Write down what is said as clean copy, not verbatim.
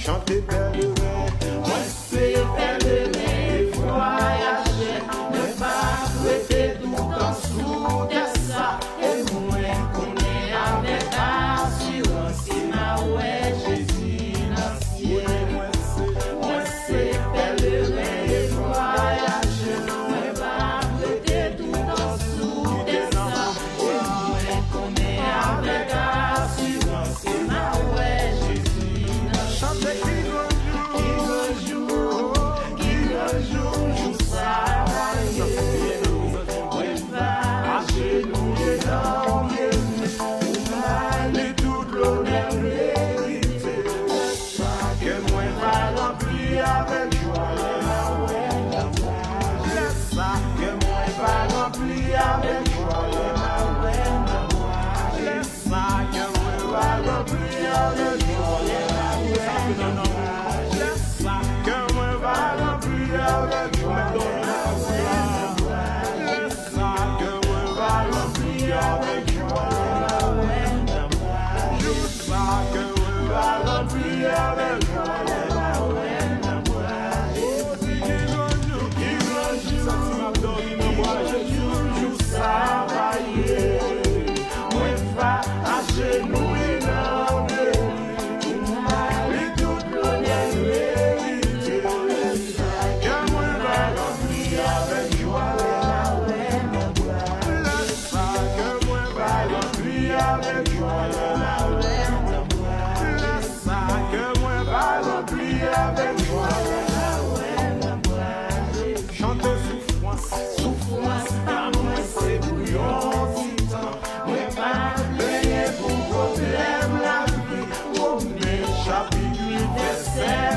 Chantez pèlerin, Moi c'est pèlerin, voyager, ne pas souhaiter tout en sous de ça. Et moi connais avec assurance qui n'a ouais Jésus dans le ciel. Moi c'est pèlerin, voyager, ne pas souhaiter tout en sous de ça. Et moi connais avec assurance qui n'a ouais Jésus dans le ciel. chantez avec joie, laisse ça, que moi va remplir avec joie, laisse ça, que moi va remplir avec joie, laisse ça, que moi va remplir avec joie, laisse ça, que moi va remplir avec joie, juste ça, que moi va remplir avec joie. Chantez souffrance, à moi c'est bouillon titan. Moi pas payer pour problème la vie. Oh mais chapitre verset